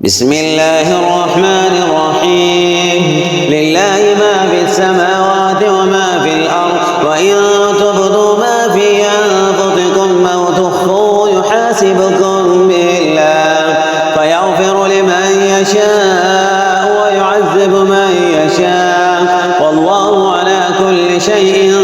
بسم الله الرحمن الرحيم. لله ما في السماوات وما في الأرض، وإن تبدوا ما في أنفسكم أو تخفوه يحاسبكم به الله فيغفر لمن يشاء ويعذب من يشاء، والله على كل شيء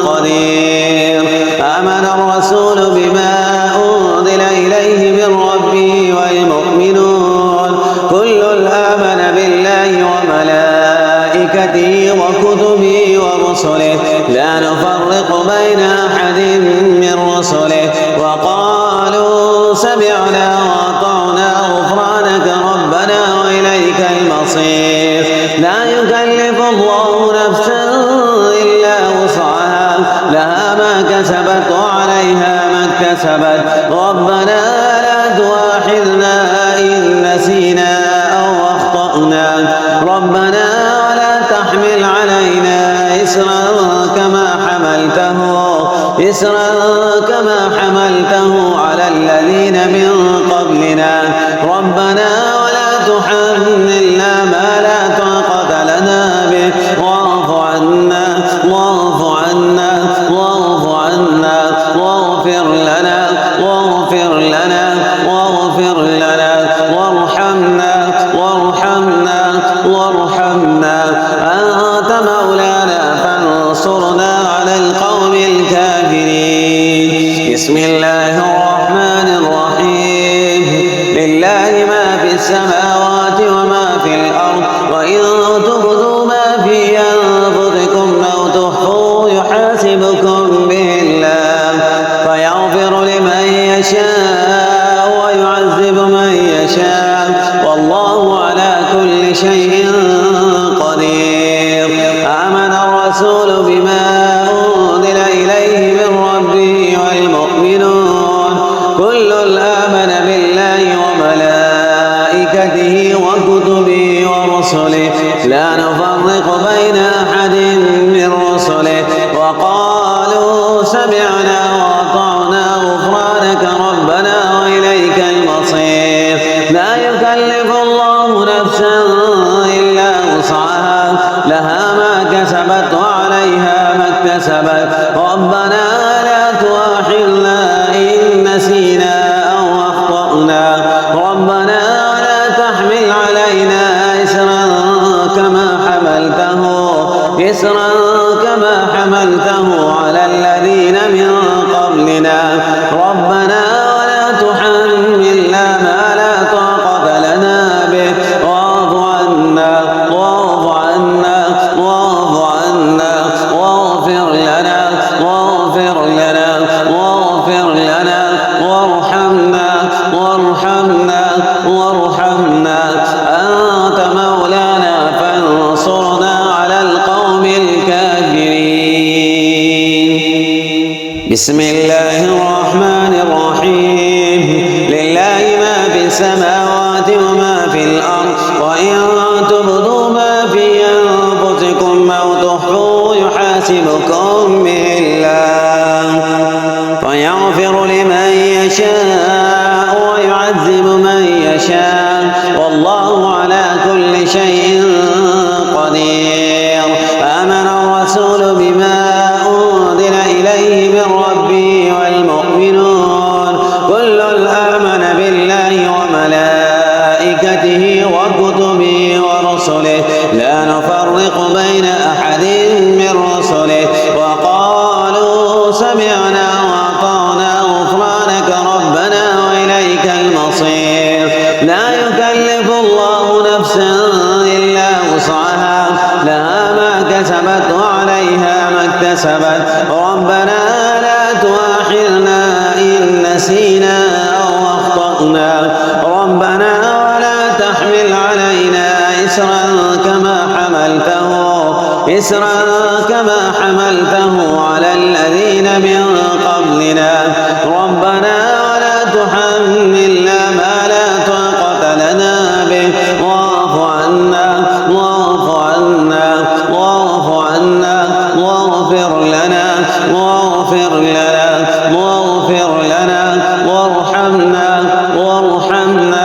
قدير. آمن الرسول بما أنزل إليه من ربه والمؤمنون كل آمن بالله وملائكته وكتبه ورسله لا نفرق بين أحد من رسله، وقالوا سمعنا وأطعنا غفرانك ربنا وإليك المصير. لا يكلف الله نفسا إلا وسعها، لها ما كسبت وعليها ما اكتسبت. ربنا لا تؤاخذنا إن نسينا أو أخطأنا، ربنا ولا تحمل علينا إسرا كما حملته على الذين من قبلنا، ربنا ولا تحملنا ما لا طاقة لنا به، واعف عنا واغفر لنا وارحمنا أنت مولانا فانصرنا على القوم الكافرين. بسم الله الرحمن الرحيم. لله ما في السماوات وما في الأرض، وإن تبدوا ما في أنفسكم أو تخفوه يحاسبكم به الله فيغفر لمن يشاء ويعذب من يشاء، والله على كل شيء قدير. آمن الرسول بما أنزل إليه من ربه والمؤمنون كل آمن بالله وملائكته وكتبه ورسله لا نفرق بين أحد من رسله، وقالوا سمعنا وأطعنا غفرانك ربنا وإليك المصير. لا يكلف الله نفسا إلا وسعها، لها ما كسبت وعليها ما اكتسبت. ربنا لا تؤاخذنا إن نسينا أو أخطأنا، ربنا ولا تحمل علينا إسرا كما حملته على الذين من قبلنا، ربنا ولا تحملنا ما لا طاقة لنا به، واعف عنا واغفر لنا وارحمنا أنت مولانا فانصرنا على القوم الكافرين. بسم الله الرحمن الرحيم. لله ما في السماوات وما في الأرض، وإن تبدوا ما في أنفسكم أو تخفوه يحاسبكم به الله فيغفر لمن يشاء ويعذب من يشاء، والله على كل شيء قدير. آمن الرسول بما أنزل إليه من ربه والمؤمنون كل آمن بالله وملائكته وكتبه ورسله لا نفرق بين أحد من رسله، وقالوا سمعنا وأطعنا غفرانك ربنا وإليك المصير. لا يكلف الله نفسا إلا وسعها، لها ما كسبت وعليها ما اكتسبت. ربنا لا تؤاخذنا إن نسينا أو أخطأنا، ربنا ولا تحمل علينا إسرا كما حملته على الذين من قبلنا، ربنا ولا تحملنا ما لا طاقة لنا به، واعف عنا واغفر لنا وارحمنا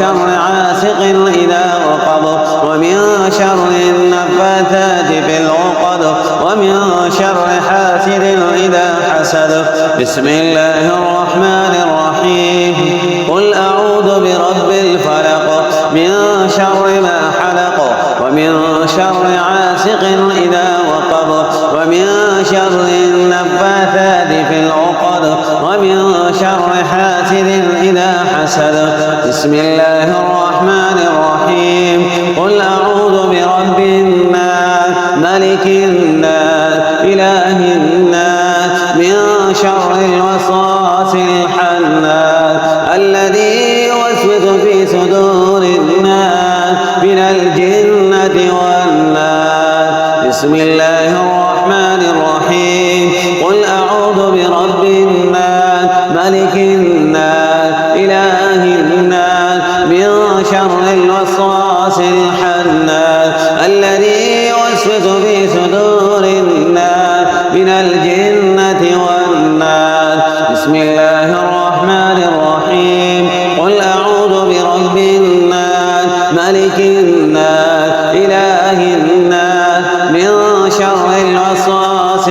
شر عاسق إذا وقب ومن شر النفاثات في العقد ومن شر حاسد إذا حسد بسم الله الرحمن الرحيم قل أعوذ برب الفلق من شر ما حلق ومن شر عاسق إذا وقب ومن شر النفاثات في العقد ومن شر حاسد إذا حسد بسم الله الرحمن الرحيم قل أعوذ برب الناس ملك الناس إله الناس من شر الوسواس الخناس الذي يوسوس في صدور الناس من الجنة والناس بسم الله الرحمن الرحيم قل أعوذ برب الناس ملك الناس إله الناس من شر الوسواس الخناس الذي يوسوس في صدور الناس من الجنة والناس بسم الله الرحمن الرحيم قل أعوذ برب الناس ملك الناس إله الناس من شر الوسواس